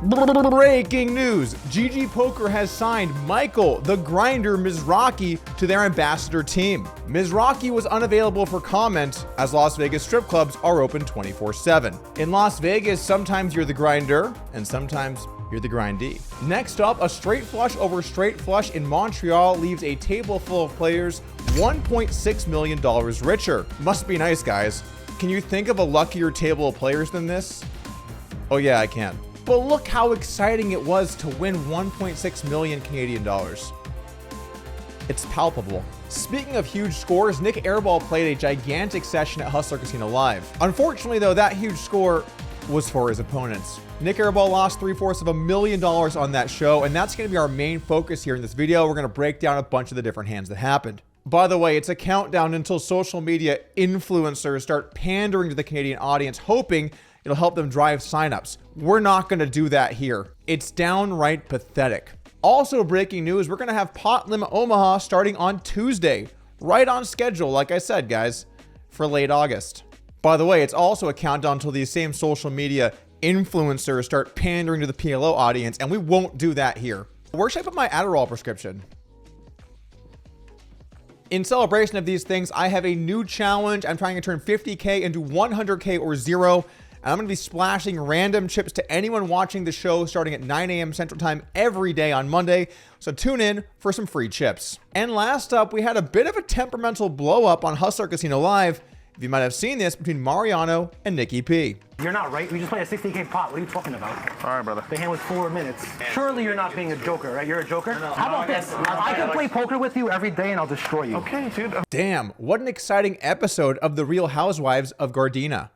Breaking news, GG Poker has signed Michael the Grinder Mizrachi to their ambassador team. Mizrachi was unavailable for comment as Las Vegas strip clubs are open 24/7. In Las Vegas, sometimes you're the grinder and sometimes you're the grindee. Next up, a straight flush over straight flush in Montreal leaves a table full of players $1.6 million richer. Must be nice, guys. Can you think of a luckier table of players than this? Oh yeah, I can. But look how exciting it was to win 1.6 million Canadian dollars. It's palpable. Speaking of huge scores, Nick Airball played a gigantic session at Hustler Casino Live. Unfortunately though, that huge score was for his opponents. Nick Airball lost $750,000 on that show, and that's gonna be our main focus here in this video. We're gonna break down a bunch of the different hands that happened. By the way, it's a countdown until social media influencers start pandering to the Canadian audience, hoping it'll help them drive signups. We're not gonna do that here. It's downright pathetic. Also breaking news, we're gonna have Pot Limit Omaha starting on Tuesday, right on schedule, like I said, guys, for late August. By the way, it's also a countdown until these same social media influencers start pandering to the PLO audience, and we won't do that here. Where should I put my Adderall prescription? In celebration of these things, I have a new challenge. I'm trying to turn 50K into 100K or zero. And I'm going to be splashing random chips to anyone watching the show starting at 9 a.m. Central Time every day on Monday. So tune in for some free chips. And last up, we had a bit of a temperamental blow up on Hustler Casino Live. If you might have seen this, between Mariano and Nikki P. You're not right. We just played a 60K pot. What are you talking about? All right, brother. The hand was 4 minutes. Surely you're not being a joker, right? You're a joker? How about this? I can play poker with you every day and I'll destroy you. Okay, dude. Damn, what an exciting episode of The Real Housewives of Gardena.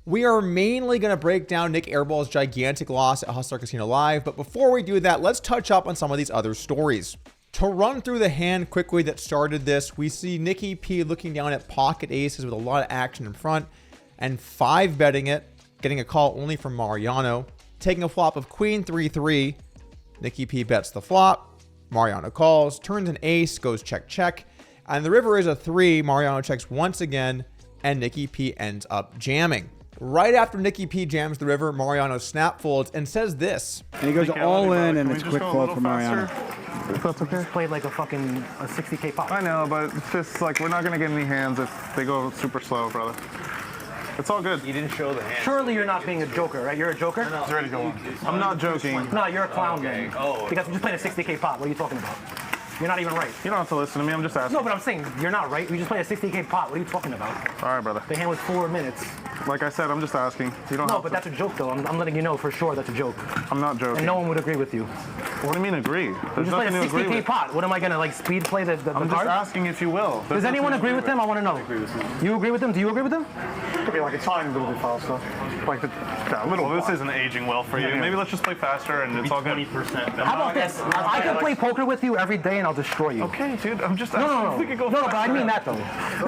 We are mainly going to break down Nick Airball's gigantic loss at Hustler Casino Live, but before we do that, let's touch up on some of these other stories. To run through the hand quickly that started this, we see Nikki P looking down at pocket aces with a lot of action in front and 5-betting it, getting a call only from Mariano. Taking a flop of Queen 3-3, Nikki P bets the flop, Mariano calls, turns an ace, goes check check, and the river is a 3, Mariano checks once again, and Nikki P ends up jamming. Right after Nikki P jams the river, Mariano snap folds and says this. And he goes all in, and it's quick fold for Mariano. That's okay. Played like a 60K pot. I know, but it's just like we're not gonna get any hands if they go super slow, brother. It's all good. You didn't show the hand. Surely you're not being a joker, right? You're a joker? It's ready to go on. I'm not joking. No, you're a clown, Okay. man. Oh. Because we just played a 60K pot. What are you talking about? You're not even right. You don't have to listen to me. I'm just asking. No, but I'm saying you're not right. We just played a 60K pot. What are you talking about? All right, brother. The hand was 4 minutes. Like I said, I'm just asking. You don't No, have but to. that's a joke, though. I'm letting you know for sure that's a joke. I'm not joking. And no one would agree with you. What do you mean agree? We There's just played a nothing to agree 60K with. pot. What am I gonna like speed play the I'm just card? asking if you will. Does anyone agree with them? I want to know. You agree with them? Do you agree with them? Could be like a tiny little bit faster. Like a little. Well, this isn't aging well for you. Yeah. Maybe let's just play faster and it's all good. 20%. How about this? I can play poker with you every day and I'll destroy you. Okay, dude. I'm just asking No, if we could go but faster. I mean that though.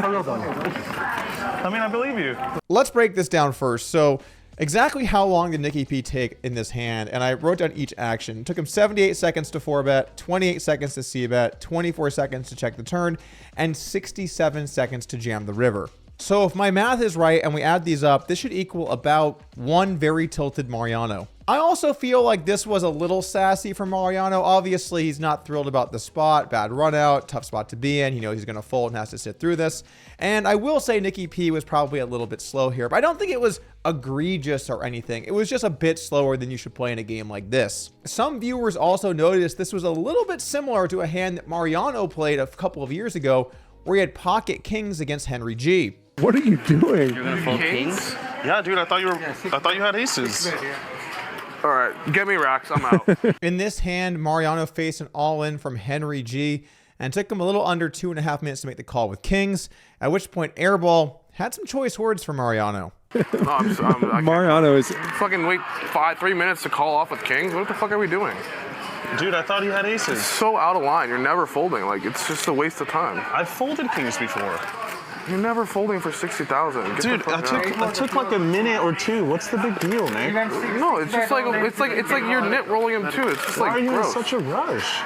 For real though. I mean, I believe you. Let's break this down first. So exactly how long did Nikki P take in this hand? And I wrote down each action. It took him 78 seconds to 4-bet, 28 seconds to c-bet, 24 seconds to check the turn, and 67 seconds to jam the river. So if my math is right and we add these up, this should equal about one very tilted Mariano. I also feel like this was a little sassy for Mariano. Obviously, he's not thrilled about the spot, bad run out, tough spot to be in. He knows he's going to fold and has to sit through this. And I will say Nikki P was probably a little bit slow here, but I don't think it was egregious or anything. It was just a bit slower than you should play in a game like this. Some viewers also noticed this was a little bit similar to a hand that Mariano played a couple of years ago, where he had pocket kings against Henry G. What are you doing? You're gonna fold kings? Yeah, dude. I thought you had aces. All right, get me racks. I'm out. In this hand, Mariano faced an all-in from Henry G and took him a little under 2.5 minutes to make the call with kings, at which point Airball had some choice words for Mariano. No, I can't Mariano is... fucking wait 3 minutes to call off with kings. What the fuck are we doing? Dude, I thought you had aces. So out of line. You're never folding. Like, it's just a waste of time. I've folded kings before. You're never folding for 60,000. Dude, I took like a minute or two. What's the big deal, man? No, it's just like it's like you're nit rolling him too. It's just Why like are you gross. in such a rush?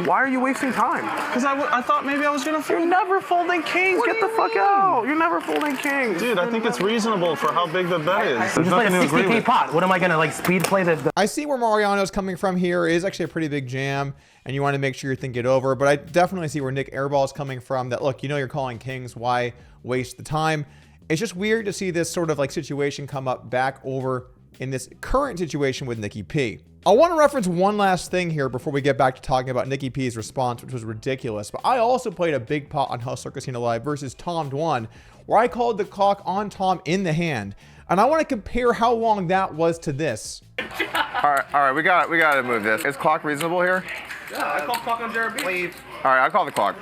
Why are you wasting time? Because I thought maybe I was going to fold. You're never folding kings. Get the fuck out. You're never folding kings. Dude, I think it's reasonable for how big the bet is. You There's just played a nothing to agree 60K with. pot. What am I gonna like speed play the I see where Mariano's coming from here. It is actually a pretty big jam, and you want to make sure you think it over. But I definitely see where Nick Airball is coming from. That, look, you know you're calling kings. Why waste the time? It's just weird to see this sort of like situation come up back over in this current situation with Nikki P. I want to reference one last thing here before we get back to talking about Nikki P's response, which was ridiculous. But I also played a big pot on Hustler Casino Live versus Tom Dwan, where I called the clock on Tom in the hand. And I want to compare how long that was to this. All right, we got to move this. Is clock reasonable here? Yeah, I call clock on Jared B. All right, I call the clock.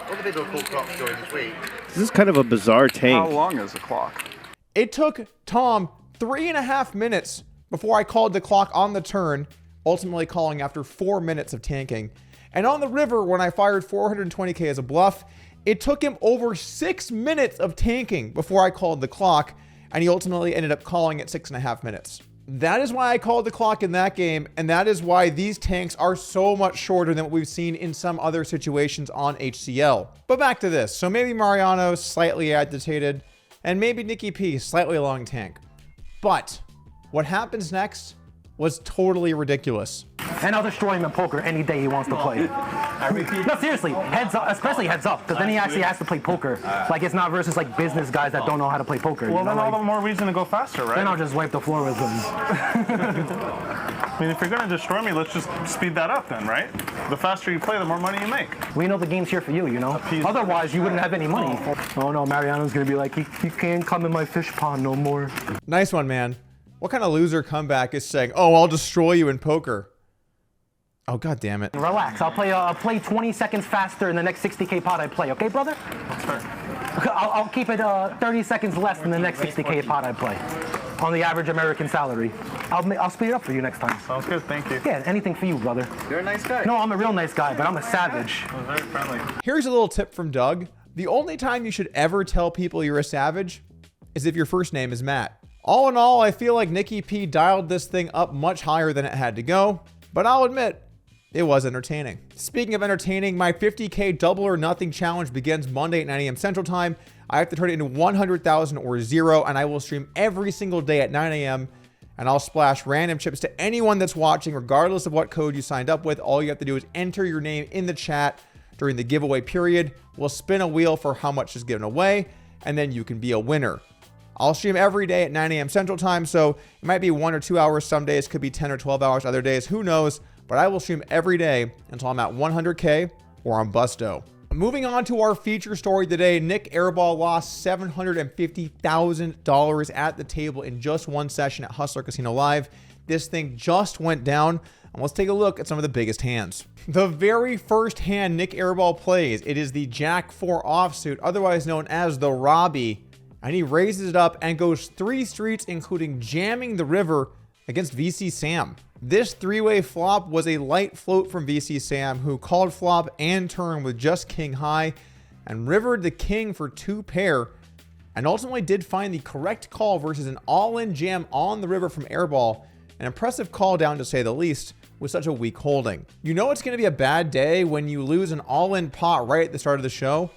What did they do a cool clock during this week? This is kind of a bizarre tank. How long is the clock? It took Tom 3.5 minutes before I called the clock on the turn, ultimately calling after 4 minutes of tanking. And on the river, when I fired 420K as a bluff, it took him over 6 minutes of tanking before I called the clock, and he ultimately ended up calling at 6.5 minutes. That is why I called the clock in that game, and that is why these tanks are so much shorter than what we've seen in some other situations on HCL. But back to this. So maybe Mariano slightly agitated, and maybe Nikki P slightly long tank. But what happens next was totally ridiculous. and I'll destroy him in poker any day he wants to play. No, seriously, heads up, especially heads up, because then he actually has to play poker. Like it's not versus like business guys that don't know how to play poker. Well, you know? then all Like, the more reason to go faster, right? then I'll just wipe the floor with him. I mean, if you're gonna destroy me, let's just speed that up then, right? The faster you play, the more money you make. We know the game's here for you, you know? Otherwise, you wouldn't have any money. Oh no, Mariano's gonna be like, he can't come in my fish pond no more. Nice one, man. What kind of loser comeback is saying, oh, I'll destroy you in poker? Oh, God damn it. Relax, I'll play 20 seconds faster in the next 60K pot I play, okay, brother? I'll keep it 30 seconds less than the next 60K pot I play on the average American salary. I'll speed it up for you next time. Sounds good, thank you. Yeah, anything for you, brother. You're a nice guy. No, I'm a real nice guy, but I'm a savage. Very friendly. Here's a little tip from Doug. The only time you should ever tell people you're a savage is if your first name is Matt. All in all, I feel like Nikki P dialed this thing up much higher than it had to go, but I'll admit, it was entertaining. Speaking of entertaining, my 50K double or nothing challenge begins Monday at 9 a.m. Central Time. I have to turn it into 100,000 or zero, and I will stream every single day at 9 a.m. and I'll splash random chips to anyone that's watching, regardless of what code you signed up with. All you have to do is enter your name in the chat during the giveaway period. We'll spin a wheel for how much is given away, and then you can be a winner. I'll stream every day at 9 a.m. Central Time, so it might be 1 or 2 hours some days, could be 10 or 12 hours other days, who knows, but I will stream every day until I'm at 100K or I'm busto. Moving on to our feature story today, Nick Airball lost $750,000 at the table in just one session at Hustler Casino Live. This thing just went down, and let's take a look at some of the biggest hands. The very first hand Nick Airball plays, it is the Jack 4 offsuit, otherwise known as the Robbie, and he raises it up and goes 3 streets, including jamming the river against VC Sam. This three-way flop was a light float from VC Sam, who called flop and turn with just king high and rivered the king for 2 pair, and ultimately did find the correct call versus an all-in jam on the river from Airball. An impressive call down to say the least with such a weak holding. You know it's going to be a bad day when you lose an all-in pot right at the start of the show,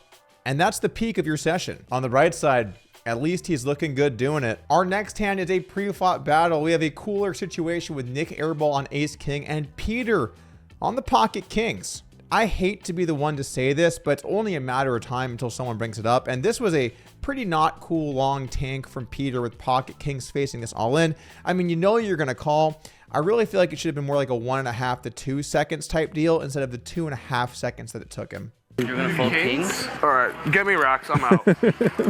and that's the peak of your session. On the right side, at least he's looking good doing it. Our next hand is a pre-flop battle. We have a cooler situation with Nick Airball on ace king and Peter on the pocket kings. I hate to be the one to say this, but it's only a matter of time until someone brings it up. And this was a pretty not cool long tank from Peter with pocket kings facing this all in. I mean, you know you're going to call. I really feel like it should have been more like a 1.5 to 2 seconds type deal instead of the 2.5 seconds that it took him. You're gonna fold kings? All right, get me racks. I'm out. No,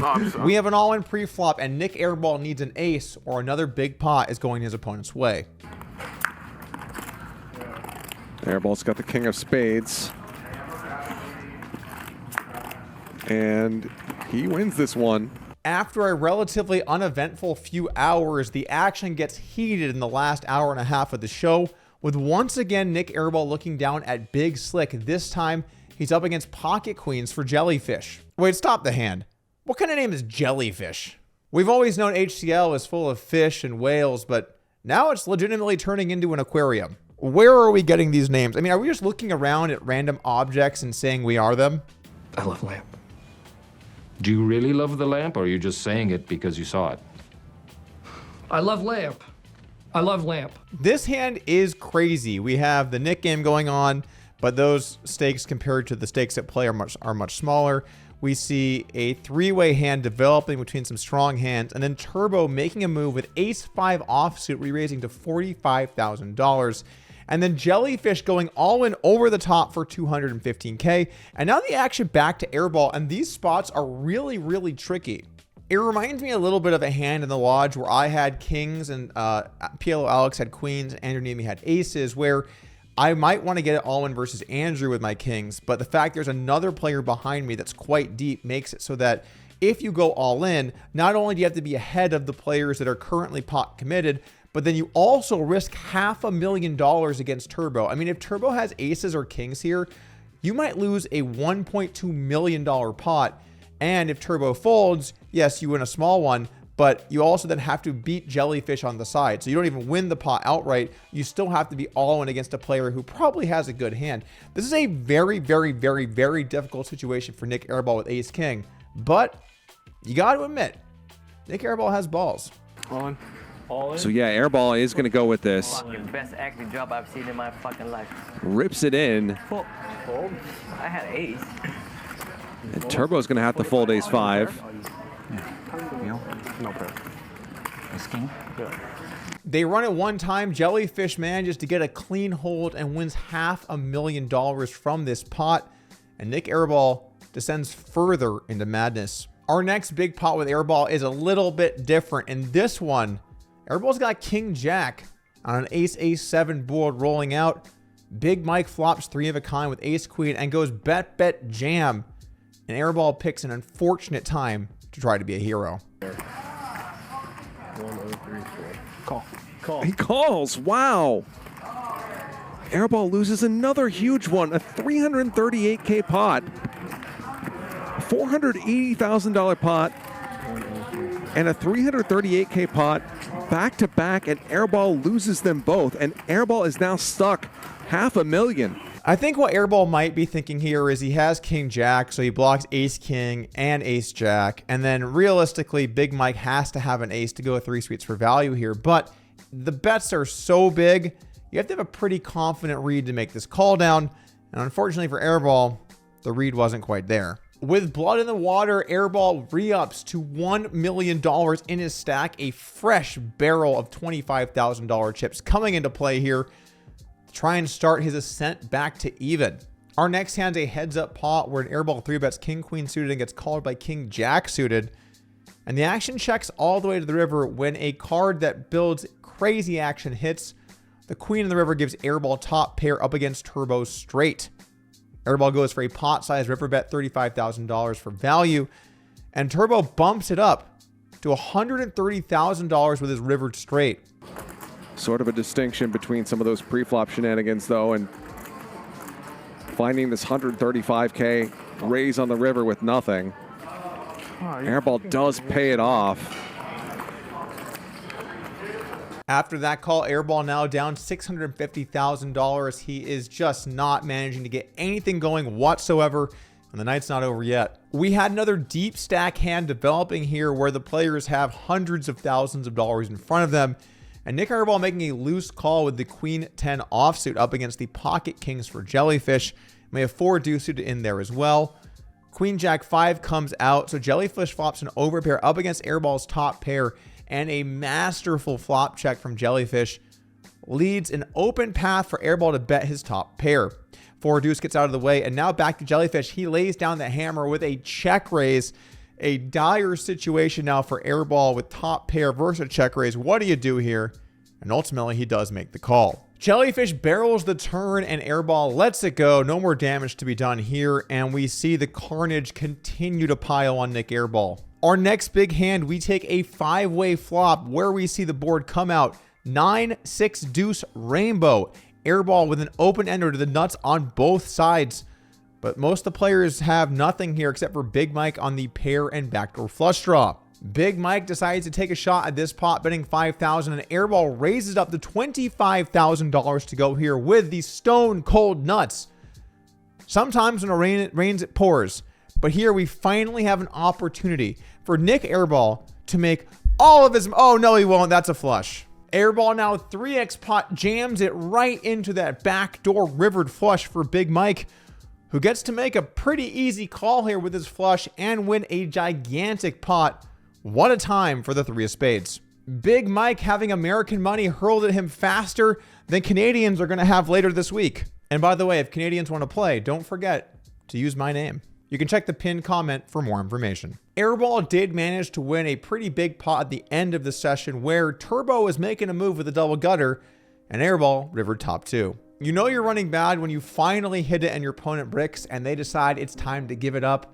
I'm sorry. We have an all-in pre-flop, and Nick Airball needs an ace or another big pot is going his opponent's way. Airball's got the king of spades. And he wins this one. After a relatively uneventful few hours, the action gets heated in the last hour and a half of the show, with once again Nick Airball looking down at Big Slick. This time, he's up against pocket queens for Jellyfish. Wait, stop the hand. What kind of name is Jellyfish? We've always known HCL is full of fish and whales, but now it's legitimately turning into an aquarium. Where are we getting these names? I mean, are we just looking around at random objects and saying we are them? I love lamp. Do you really love the lamp, or are you just saying it because you saw it? I love lamp. I love lamp. This hand is crazy. We have the Nick game going on, but those stakes compared to the stakes at play are much smaller. We see a three-way hand developing between some strong hands, and then Turbo making a move with ace-5 offsuit, re-raising to $45,000. And then Jellyfish going all in over the top for 215K. And now the action back to Airball, and these spots are really, really tricky. It reminds me a little bit of a hand in the Lodge where I had kings and PLO Alex had queens, Andrew Nemi had aces, where I might want to get it all in versus Andrew with my kings, but the fact there's another player behind me that's quite deep makes it so that if you go all in, not only do you have to be ahead of the players that are currently pot committed, but then you also risk $500,000 against Turbo. I mean, if Turbo has aces or kings here, you might lose a $1.2 million pot. And if Turbo folds, yes, you win a small one, but you also then have to beat Jellyfish on the side. So you don't even win the pot outright. You still have to be all in against a player who probably has a good hand. This is a very, very, very, very difficult situation for Nick Airball with ace king. But you got to admit, Nick Airball has balls. All in. So yeah, Airball is going to go with this. Fucking best acting job I've seen in my fucking life. Rips it in. Fold. I had ace. And Turbo's going to have to fold ace 5. No prayer. Ace king. They run it one time. Jellyfish manages to get a clean hold and wins $500,000 from this pot. And Nick Airball descends further into madness. Our next big pot with Airball is a little bit different. In this one, Airball's got King Jack on an ace-7 board rolling out. Big Mike flops 3 of a kind with ace queen and goes bet jam. And Airball picks an unfortunate time to try to be a hero. 1, 0, 3, 4. Call. He calls. Wow. Airball loses another huge one, a $338K pot. $480,000 pot and a $338K pot back to back, and Airball loses them both, and Airball is now stuck $500,000. I think what Airball might be thinking here is he has King Jack, so he blocks ace king and ace jack, and then realistically Big Mike has to have an ace to go 3 suites for value here, but the bets are so big you have to have a pretty confident read to make this call down, and unfortunately for Airball, the read wasn't quite there. With blood in the water, Airball re-ups to $1 million in his stack, a fresh barrel of $25,000 chips coming into play here to try and start his ascent back to even. Our next hand's a heads-up pot where an Airball 3-bets King Queen suited and gets called by King Jack suited. And the action checks all the way to the river when a card that builds crazy action hits. The Queen in the river gives Airball top pair up against Turbo straight. Airball goes for a pot-sized river bet, $35,000 for value, and Turbo bumps it up to $130,000 with his rivered straight. Sort of a distinction between some of those pre-flop shenanigans, though, and finding this 135K raise on the river with nothing. Airball does pay it off. After that call, Airball now down $650,000. He is just not managing to get anything going whatsoever, and the night's not over yet. We had another deep stack hand developing here where the players have hundreds of thousands of dollars in front of them, and Nick Airball making a loose call with the Queen 10 offsuit up against the pocket kings for Jellyfish. May have 4 deuce suited in there as well. Queen Jack 5 comes out, so Jellyfish flops an overpair up against Airball's top pair, and a masterful flop check from Jellyfish leads an open path for Airball to bet his top pair. 4 deuce gets out of the way, and now back to Jellyfish. He lays down the hammer with a check raise. A dire situation now for Airball with top pair versus a check raise. What do you do here? And ultimately, he does make the call. Jellyfish barrels the turn, and Airball lets it go. No more damage to be done here, and we see the carnage continue to pile on Nick Airball. Our next big hand, we take a 5-way flop where we see the board come out 9-6 deuce rainbow. Airball with an open ender to the nuts on both sides. But most of the players have nothing here except for Big Mike on the pair and backdoor flush draw. Big Mike decides to take a shot at this pot, betting $5,000, and Airball raises up to $25,000 to go here with the stone cold nuts. Sometimes when it rains, it pours. But here we finally have an opportunity for Nick Airball to make all of his... Oh, no, he won't. That's a flush. Airball now 3x pot jams it right into that backdoor rivered flush for Big Mike, who gets to make a pretty easy call here with his flush and win a gigantic pot. What a time for the 3 of spades. Big Mike having American money hurled at him faster than Canadians are going to have later this week. And by the way, if Canadians want to play, don't forget to use my name. You can check the pinned comment for more information. Airball did manage to win a pretty big pot at the end of the session where Turbo is making a move with a double gutter and Airball rivered top 2. You know you're running bad when you finally hit it and your opponent bricks and they decide it's time to give it up.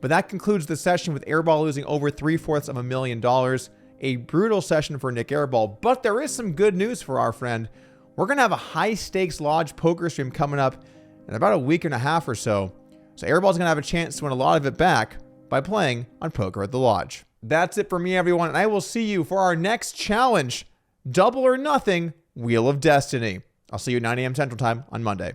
But that concludes the session with Airball losing over $750,000. A brutal session for Nick Airball, but there is some good news for our friend. We're going to have a high stakes lodge poker stream coming up in about a week and a half or so. So Airball's going to have a chance to win a lot of it back by playing on Poker at the Lodge. That's it for me, everyone, and I will see you for our next challenge, Double or Nothing Wheel of Destiny. I'll see you at 9 a.m. Central Time on Monday.